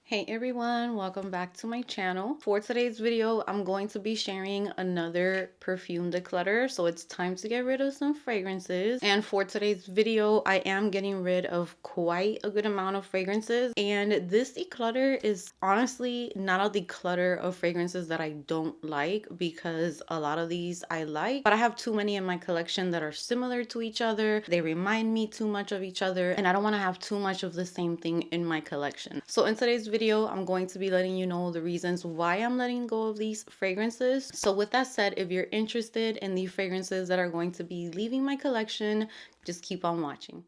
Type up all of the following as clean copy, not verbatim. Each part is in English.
Hey everyone, welcome back to my channel. For today's video, I'm going to be sharing another perfume declutter. So it's time to get rid of some fragrances. And for today's video, I am getting rid of quite a good amount of fragrances. And this declutter is honestly not a declutter of fragrances that I don't like, because a lot of these I like, but I have too many in my collection that are similar to each other. They remind me too much of each other, and I don't want to have too much of the same thing in my collection. So in today's video, I'm going to be letting you know the reasons why I'm letting go of these fragrances. So with that said, if you're interested in the fragrances that are going to be leaving my collection, just keep on watching.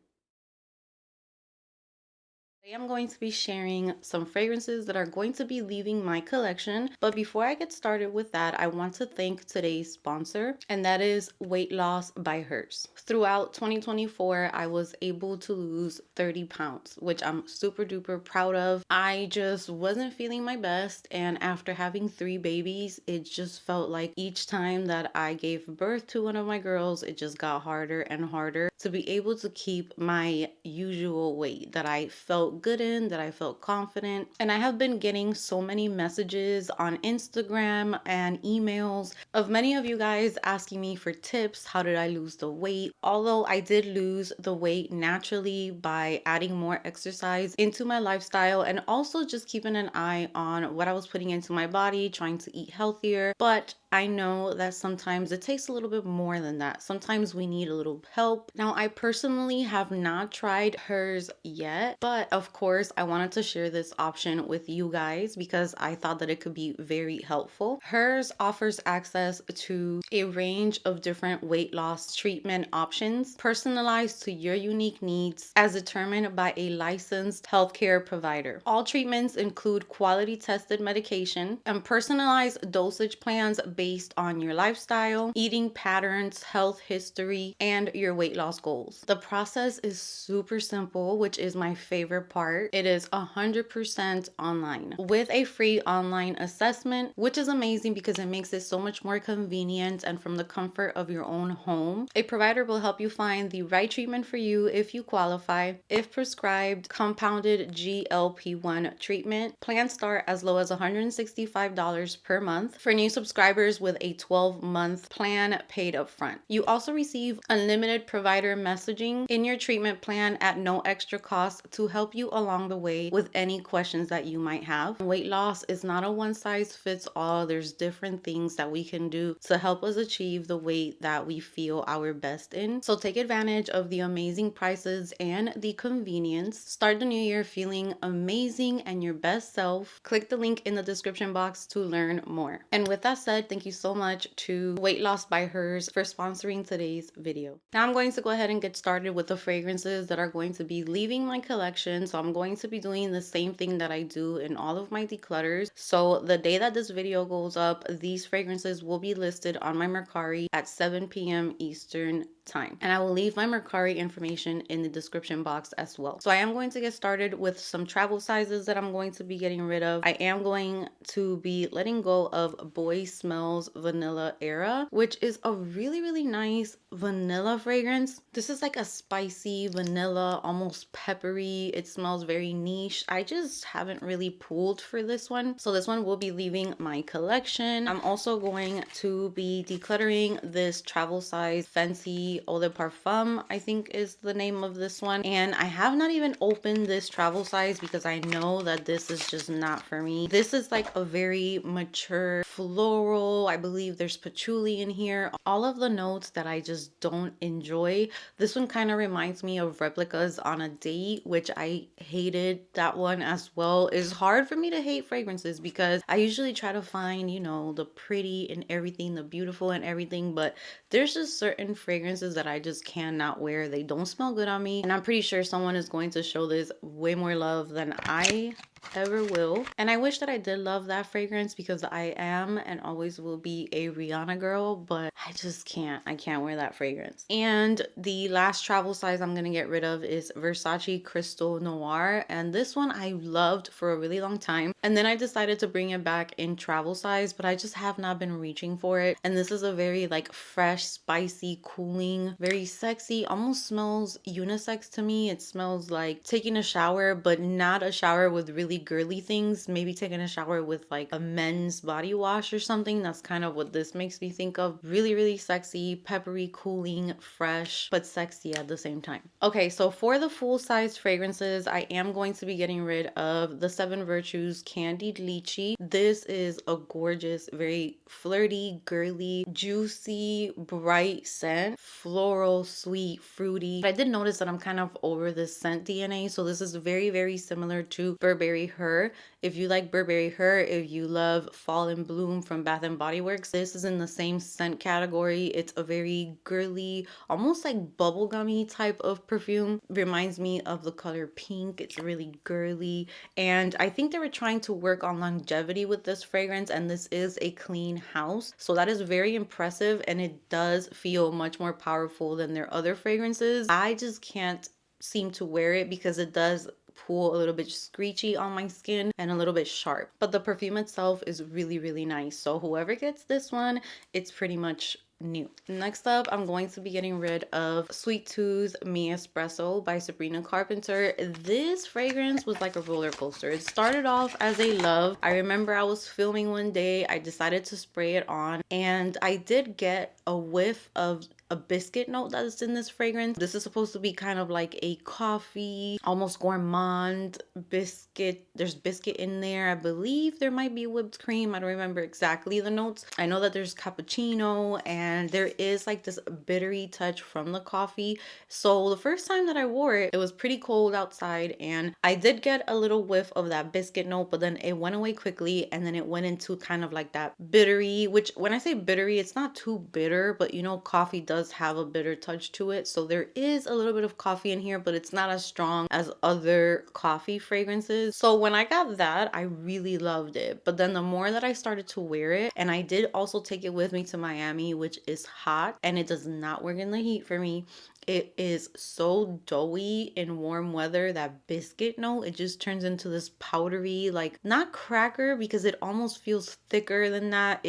Today I'm going to be sharing some fragrances that are going to be leaving my collection. But before I get started with that, I want to thank today's sponsor, and that is Weight Loss by Hers. Throughout 2024, I was able to lose 30 pounds, which I'm super duper proud of. I just wasn't feeling my best, and after having 3 babies, it just felt like each time that I gave birth to one of my girls, it just got harder and harder to be able to keep my usual weight that I felt good in, that I felt confident. And I have been getting so many messages on Instagram and emails of many of you guys asking me for tips. How did I lose the weight? Although I did lose the weight naturally by adding more exercise into my lifestyle and also just keeping an eye on what I was putting into my body, trying to eat healthier. But I know that sometimes it takes a little bit more than that. Sometimes we need a little help. Now, I personally have not tried hers yet, but of course, I wanted to share this option with you guys because I thought that it could be very helpful. Hers offers access to a range of different weight loss treatment options, personalized to your unique needs as determined by a licensed healthcare provider. All treatments include quality tested medication and personalized dosage plans based on your lifestyle, eating patterns, health history, and your weight loss goals. The process is super simple, which is my favorite part. It is 100% online with a free online assessment, which is amazing because it makes it so much more convenient and from the comfort of your own home. A provider will help you find the right treatment for you if you qualify. If prescribed compounded GLP-1 treatment, plans start as low as $165 per month for new subscribers with a 12-month plan paid upfront. You also receive unlimited provider messaging in your treatment plan at no extra cost to help you along the way with any questions that you might have. Weight loss is not a one size fits all. There's different things that we can do to help us achieve the weight that we feel our best in. So take advantage of the amazing prices and the convenience. Start the new year feeling amazing and your best self. Click the link in the description box to learn more. And with that said, thank you so much to Weight Loss by Hers for sponsoring today's video. Now I'm going to go ahead and get started with the fragrances that are going to be leaving my collection. So I'm going to be doing the same thing that I do in all of my declutters. So the day that this video goes up, these fragrances will be listed on my Mercari at 7 p.m. Eastern time. And I will leave my Mercari information in the description box as well. So I am going to get started with some travel sizes that I'm going to be getting rid of. I am going to be letting go of Boy Smells Vanilla Era, which is a really nice vanilla fragrance. This is like a spicy vanilla, almost peppery. It smells very niche. I just haven't really pulled for this one. So this one will be leaving my collection. I'm also going to be decluttering this travel size Fancy Eau de Parfum, I think is the name of this one. And I have not even opened this travel size because I know that this is just not for me. This is like a very mature floral. I believe there's patchouli in here. All of the notes that I just don't enjoy. This one kind of reminds me of Replicas on a Date, which I hated that one as well. It's hard for me to hate fragrances because I usually try to find, you know, the pretty and everything, the beautiful and everything, but there's just certain fragrances that I just cannot wear. They don't smell good on me, and I'm pretty sure someone is going to show this way more love than I ever will. And I wish that I did love that fragrance because I am and always will be a Rihanna girl, but I just can't. I can't wear that fragrance. And the last travel size I'm gonna get rid of is Versace Crystal Noir, and this one I loved for a really long time, and then I decided to bring it back in travel size, but I just have not been reaching for it. And this is a very like fresh, spicy, cooling, very sexy, almost smells unisex to me. It smells like taking a shower, but not a shower with really really girly things, maybe taking a shower with like a men's body wash or something. That's kind of what this makes me think of. Really, really sexy, peppery, cooling, fresh, but sexy at the same time. Okay, so for the full size fragrances, I am going to be getting rid of the Seven Virtues Candied Lychee. This is a gorgeous, very flirty, girly, juicy, bright scent. Floral, sweet, fruity. I did notice that I'm kind of over this scent DNA, so this is very, very similar to Burberry Her. If you like Burberry Her, if you love Fall and Bloom from Bath and Body Works, this is in the same scent category. It's a very girly, almost like bubblegummy type of perfume. Reminds me of the color pink. It's really girly, and I think they were trying to work on longevity with this fragrance, and this is a clean house, so that is very impressive, and it does feel much more powerful than their other fragrances. I just can't seem to wear it because it does pull a little bit screechy on my skin and a little bit sharp, but the perfume itself is really, really nice. So whoever gets this one, it's pretty much new. Next up, I'm going to be getting rid of Sweet Tooth Me Espresso by Sabrina Carpenter. This fragrance was like a roller coaster. It started off as a love. I remember I was filming one day, I decided to spray it on, and I did get a whiff of a biscuit note that is in this fragrance. This is supposed to be kind of like a coffee, almost gourmand biscuit. There's biscuit in there. I believe there might be whipped cream. I don't remember exactly the notes. I know that there's cappuccino and there is like this bittery touch from the coffee. So the first time that I wore it, it was pretty cold outside and I did get a little whiff of that biscuit note, but then it went away quickly and then it went into kind of like that bittery, which when I say bittery, it's not too bitter, but you know, coffee does have a bitter touch to it. So there is a little bit of coffee in here, but it's not as strong as other coffee fragrances. So when I got that, I really loved it. But then the more that I started to wear it, and I did also take it with me to Miami, which is hot and it does not work in the heat for me. It is so doughy in warm weather. That biscuit note, it just turns into this powdery, like not cracker because it almost feels thicker than that.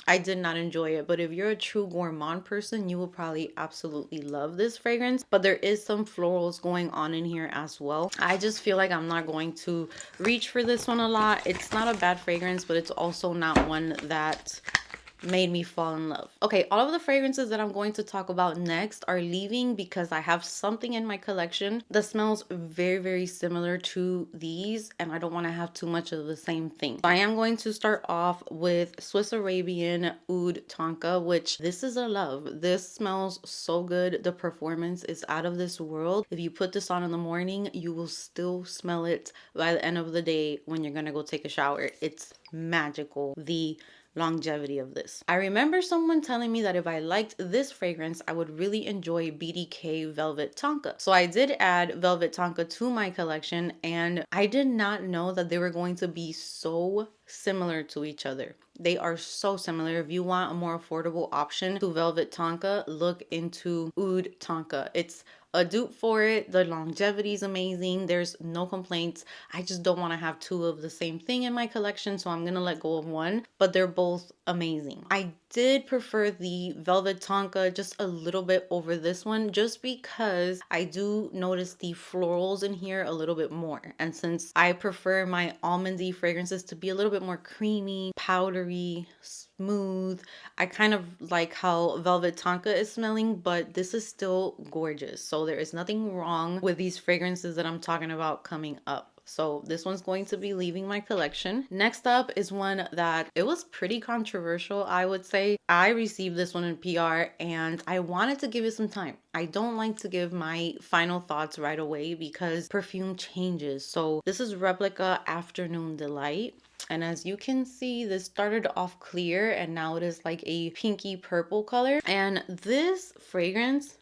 I did not enjoy it, but if you're a true gourmand person, you will probably absolutely love this fragrance. But there is some florals going on in here as well. I just feel like I'm not going to reach for this one a lot. It's not a bad fragrance, but it's also not one that made me fall in love. Okay, all of the fragrances that I'm going to talk about next are leaving because I have something in my collection that smells very, very similar to these and I don't want to have too much of the same thing. So I am going to start off with Swiss Arabian Oud Tonka, which this is a love. This smells so good. The performance is out of this world. If you put this on in the morning, you will still smell it by the end of the day when you're gonna go take a shower. It's magical. The longevity of this. I remember someone telling me that if I liked this fragrance, I would really enjoy BDK Velvet Tonka. So I did add Velvet Tonka to my collection and I did not know that they were going to be so similar to each other. They are so similar. If you want a more affordable option to Velvet Tonka, look into Oud Tonka. It's a dupe for it. The longevity is amazing. There's no complaints. I just don't want to have two of the same thing in my collection, so I'm gonna let go of one, but they're both amazing. I did prefer the Velvet Tonka just a little bit over this one just because I do notice the florals in here a little bit more, and since I prefer my almondy fragrances to be a little bit more creamy, powdery, smooth, I kind of like how Velvet Tonka is smelling, but this is still gorgeous. So there is nothing wrong with these fragrances that I'm talking about coming up. So this one's going to be leaving my collection. Next up is one that it was pretty controversial, I would say. I received this one in PR and I wanted to give it some time. I don't like to give my final thoughts right away because perfume changes. So this is Replica Afternoon Delight. And as you can see, this started off clear and now it is like a pinky purple color. And this fragrance,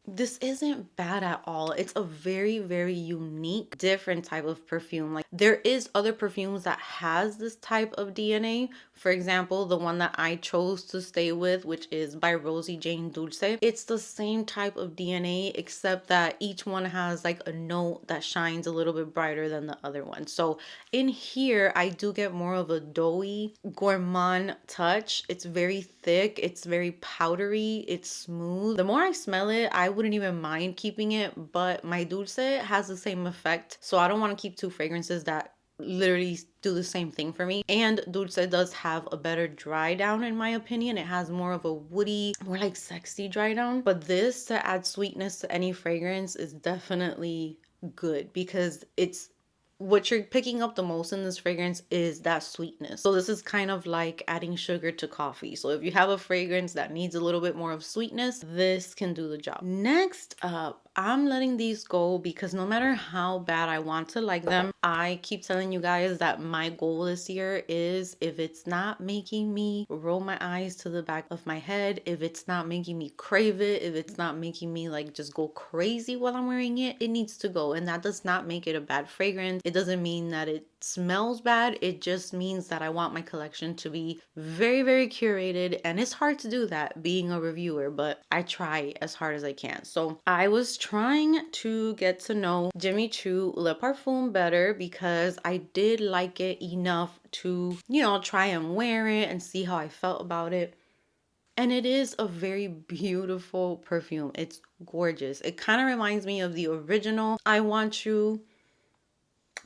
this isn't bad at all. It's a very, very unique, different type of perfume. Like there is other perfumes that has this type of DNA. For example, the one that I chose to stay with, which is by Rosie Jane Dulce. It's the same type of DNA, except that each one has like a note that shines a little bit brighter than the other one. So in here, I do get more of a doughy, gourmand touch. It's very thick. It's very powdery. It's smooth. The more I smell it, I wouldn't even mind keeping it, but my Dulce has the same effect. So I don't want to keep two fragrances that literally do the same thing for me. And Dulce does have a better dry down in my opinion. It has more of a woody, more like sexy dry down. But this, to add sweetness to any fragrance, is definitely good because it's what you're picking up the most in this fragrance is that sweetness. So this is kind of like adding sugar to coffee. So if you have a fragrance that needs a little bit more of sweetness, this can do the job. Next up, I'm letting these go because no matter how bad I want to like them, I keep telling you guys that my goal this year is, if it's not making me roll my eyes to the back of my head, if it's not making me crave it, if it's not making me like just go crazy while I'm wearing it, it needs to go. And that does not make it a bad fragrance. It doesn't mean that it smells bad. It just means that I want my collection to be very, very curated. And it's hard to do that being a reviewer, but I try as hard as I can. So I was trying to get to know Jimmy Choo Le Parfum better because I did like it enough to, you know, try and wear it and see how I felt about it. And it is a very beautiful perfume. It's gorgeous. It kind of reminds me of the original I Want You,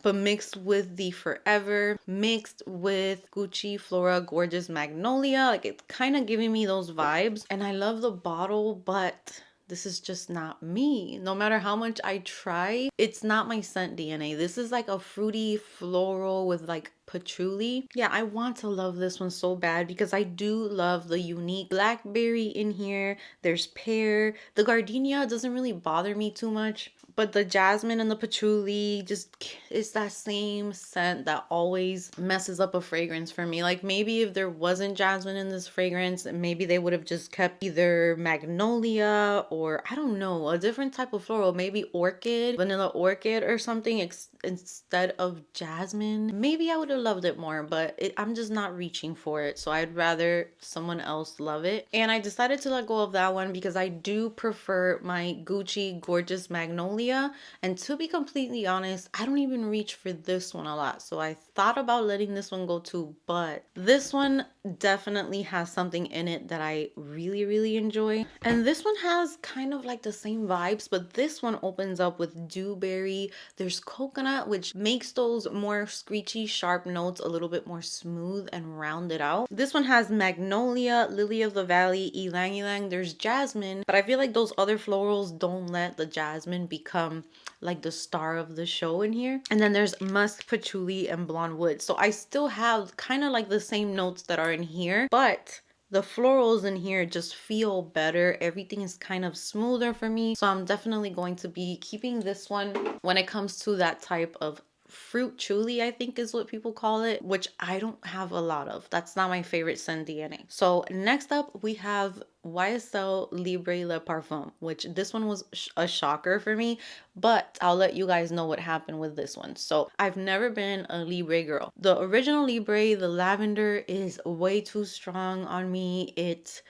but mixed with the Forever, mixed with Gucci Flora Gorgeous Magnolia. Like, it's kind of giving me those vibes. And I love the bottle, but this is just not me. No matter how much I try, it's not my scent DNA. This is like a fruity floral with like patchouli. Yeah, I want to love this one so bad because I do love the unique blackberry in here. There's pear. The gardenia doesn't really bother me too much, but the jasmine and the patchouli just, it's that same scent that always messes up a fragrance for me. Like, maybe if there wasn't jasmine in this fragrance, maybe they would have just kept either magnolia or, I don't know, a different type of floral, maybe orchid, vanilla orchid or something instead of jasmine. Maybe I would have loved it more, but I'm just not reaching for it. So I'd rather someone else love it. And I decided to let go of that one because I do prefer my Gucci Gorgeous Magnolia. And to be completely honest, I don't even reach for this one a lot. So I thought about letting this one go too, but this one definitely has something in it that I really, really enjoy. And this one has kind of like the same vibes, but this one opens up with dewberry. There's coconut, which makes those more screechy, sharp notes a little bit more smooth and rounded out. This one has magnolia, lily of the valley, ylang ylang. There's jasmine, but I feel like those other florals don't let the jasmine become like the star of the show in here. And then there's musk, patchouli, and blonde wood. So I still have kind of like the same notes that are in here, but the florals in here just feel better. Everything is kind of smoother for me. So I'm definitely going to be keeping this one when it comes to that type of fruit chuli, I think is what people call it, which I don't have a lot of. That's not my favorite scent DNA. So next up we have YSL Libre Le Parfum, which this one was a shocker for me, but I'll let you guys know what happened with this one. So I've never been a Libre girl. The original Libre, the lavender, is way too strong on me. It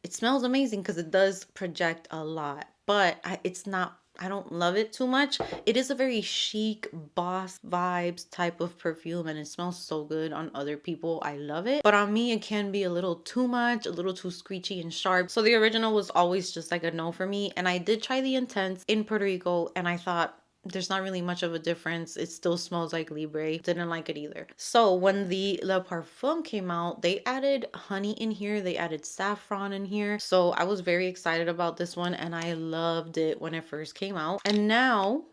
smells amazing because it does project a lot, but it's not, I don't love it too much. It is a very chic boss vibes type of perfume and it smells so good on other people. I love it. But on me, it can be a little too much, a little too screechy and sharp. So the original was always just like a no for me. And I did try the Intense in Puerto Rico and I thought, there's not really much of a difference. It still smells like Libre. Didn't like it either. So when the Le Parfum came out, they added honey in here. They added saffron in here. So I was very excited about this one and I loved it when it first came out. And now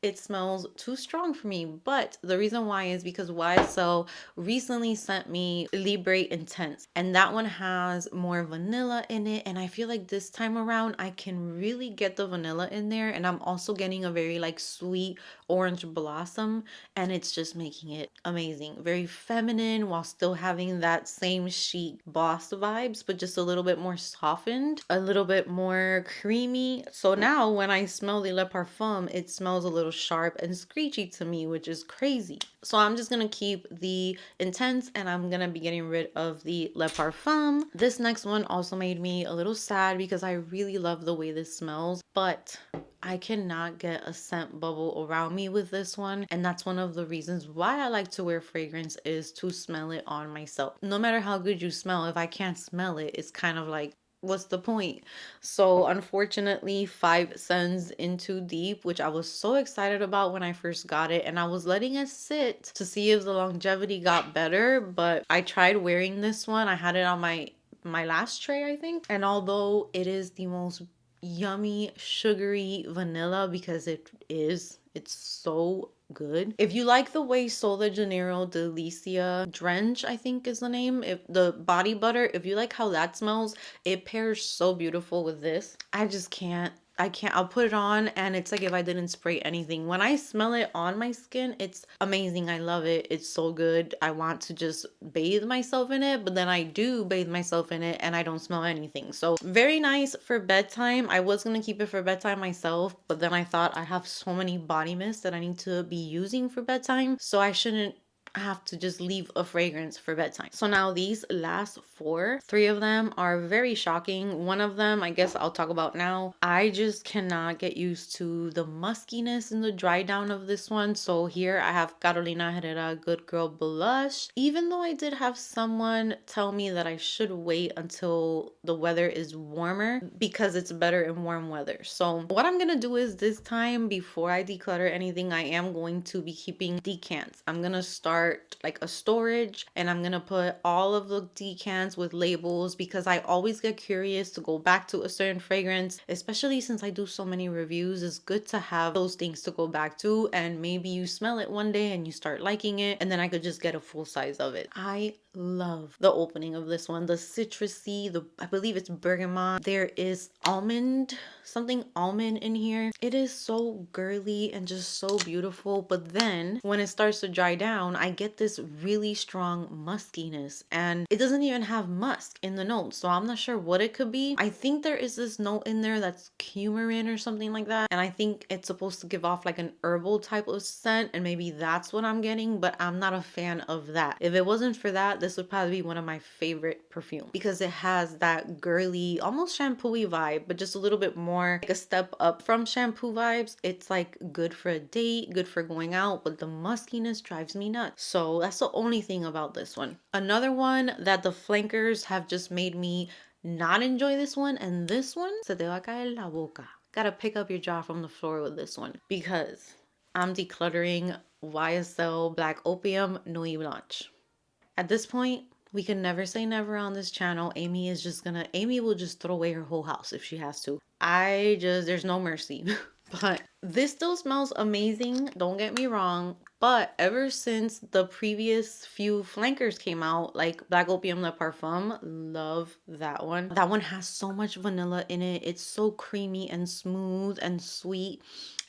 it smells too strong for me, but the reason why is because YSL recently sent me Libre Intense and that one has more vanilla in it, and I feel like this time around I can really get the vanilla in there, and I'm also getting a very like sweet orange blossom, and it's just making it amazing. Very feminine while still having that same chic boss vibes, but just a little bit more softened, a little bit more creamy. So now when I smell the Le Parfum, it smells a little sharp and screechy to me, which is crazy. So I'm just gonna keep the Intense and I'm gonna be getting rid of the Le Parfum. This next one also made me a little sad because I really love the way this smells, but I cannot get a scent bubble around me with this one, and that's one of the reasons why I like to wear fragrance, is to smell it on myself. No matter how good you smell, if I can't smell it, it's kind of like what's the point? So unfortunately, 5 cents in too deep, which I was so excited about when I first got it, and I was letting it sit to see if the longevity got better. But I tried wearing this one. I had it on my last tray, I think. And although it is the most yummy, sugary vanilla, because it's so good. If you like the way Sol de Janeiro Delicia Drench, I think is the name, if the body butter, if you like how that smells, it pairs so beautiful with this. I can't. I'll put it on and it's like if I didn't spray anything. When I smell it on my skin, it's amazing. I love it. It's so good. I want to just bathe myself in it, but then I do bathe myself in it and I don't smell anything. So very nice for bedtime. I was going to keep it for bedtime myself, but then I thought I have so many body mists that I need to be using for bedtime. So I shouldn't have to just leave a fragrance for bedtime. So now these last four, three of them are very shocking. One of them, I guess I'll talk about now. I just cannot get used to the muskiness and the dry down of this one. So here I have Carolina Herrera Good Girl Blush. Even though I did have someone tell me that I should wait until the weather is warmer because it's better in warm weather. So what I'm gonna do is this time, before I declutter anything, I am going to be keeping decants. I'm gonna start like a storage and I'm gonna put all of the decants with labels because I always get curious to go back to a certain fragrance, especially since I do so many reviews. It's good to have those things to go back to, and maybe you smell it one day and you start liking it, and then I could just get a full size of it. I love the opening of this one. The citrusy, I believe it's bergamot. There is something almond in here. It is so girly and just so beautiful. But then when it starts to dry down, I get this really strong muskiness, and it doesn't even have musk in the notes. So I'm not sure what it could be. I think there is this note in there that's coumarin or something like that. And I think it's supposed to give off like an herbal type of scent, and maybe that's what I'm getting, but I'm not a fan of that. If it wasn't for that, this would probably be one of my favorite perfumes because it has that girly, almost shampoo-y vibe, but just a little bit more like a step up from shampoo vibes. It's like good for a date, good for going out, but the muskiness drives me nuts. So that's the only thing about this one. Another one that the flankers have just made me not enjoy this one, and this one, se te va a caer la boca. Gotta pick up your jaw from the floor with this one because I'm decluttering YSL Black Opium Nuit Blanche. At this point, we can never say never on this channel. Amy will just throw away her whole house if she has to. There's no mercy. But this still smells amazing, don't get me wrong. But ever since the previous few flankers came out, like Black Opium Le Parfum, love that one. That one has so much vanilla in it. It's so creamy and smooth and sweet.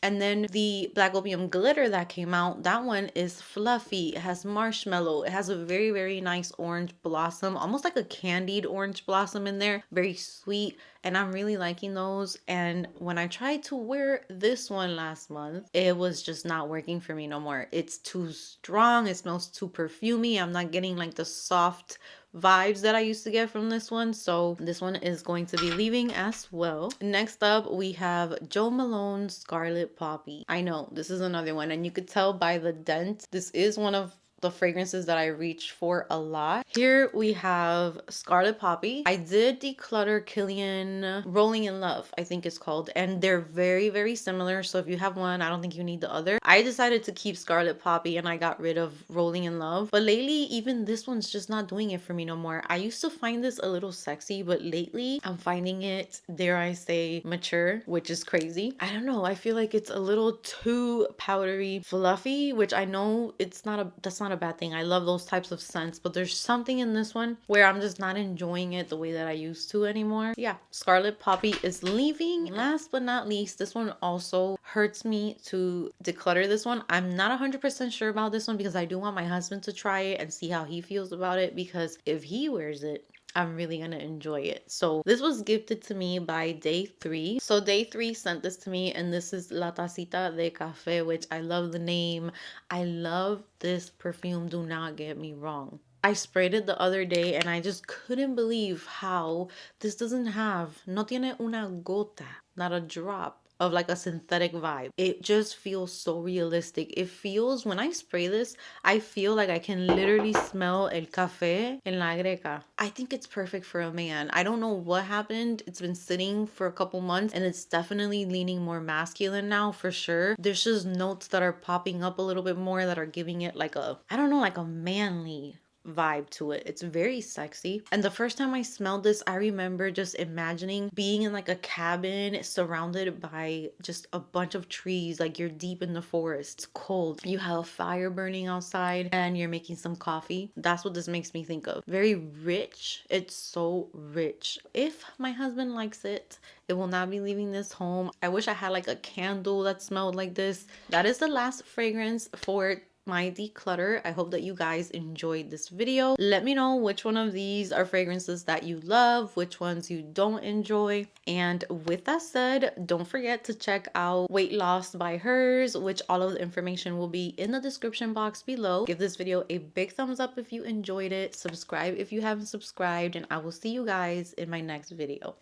And then the Black Opium Glitter that came out, that one is fluffy. It has marshmallow. It has a very, very nice orange blossom, almost like a candied orange blossom in there. Very sweet. And I'm really liking those. And when I tried to wear this one last month, it was just not working for me no more. It's too strong. It smells too perfumey. I'm not getting like the soft vibes that I used to get from this one. So this one is going to be leaving as well. Next up, we have Jo Malone Scarlet Poppy. I know this is another one, and you could tell by the dent. This is one of the fragrances that I reach for a lot. Here we have Scarlet Poppy. I did declutter Killian Rolling in Love, I think it's called, and they're very, very similar. So if you have one, I don't think you need the other. I decided to keep Scarlet Poppy and I got rid of Rolling in Love. But lately, even this one's just not doing it for me no more. I used to find this a little sexy, but lately I'm finding it, dare I say, mature, which is crazy. I don't know. I feel like it's a little too powdery, fluffy, which I know that's not a bad thing. I love those types of scents, but there's something in this one where I'm just not enjoying it the way that I used to anymore. Yeah, Scarlet Poppy is leaving. Last but not least, this one also hurts me to declutter this one. I'm not 100% sure about this one because I do want my husband to try it and see how he feels about it, because if he wears it, I'm really gonna enjoy it. So this was gifted to me by Day 3. So Day 3 sent this to me, and this is La Tacita de Café, which I love the name. I love this perfume, do not get me wrong. I sprayed it the other day and I just couldn't believe how this doesn't have, no tiene una gota, not a drop of like a synthetic vibe. It just feels so realistic. It feels, when I spray this, I feel like I can literally smell el café en la greca. I think it's perfect for a man. I don't know what happened. It's been sitting for a couple months and it's definitely leaning more masculine now for sure. There's just notes that are popping up a little bit more that are giving it like a, I don't know, like a manly vibe to it. It's very sexy. And the first time I smelled this, I remember just imagining being in like a cabin surrounded by just a bunch of trees, like you're deep in the forest. It's cold. You have a fire burning outside and you're making some coffee. That's what this makes me think of. Very rich. It's so rich. If my husband likes it, it will not be leaving this home. I wish I had like a candle that smelled like this. That is the last fragrance for my declutter. I hope that you guys enjoyed this video. Let me know which one of these are fragrances that you love, which ones you don't enjoy. And with that said, don't forget to check out Weight Loss by Hers, which all of the information will be in the description box below. Give this video a big thumbs up if you enjoyed it. Subscribe if you haven't subscribed, and I will see you guys in my next video.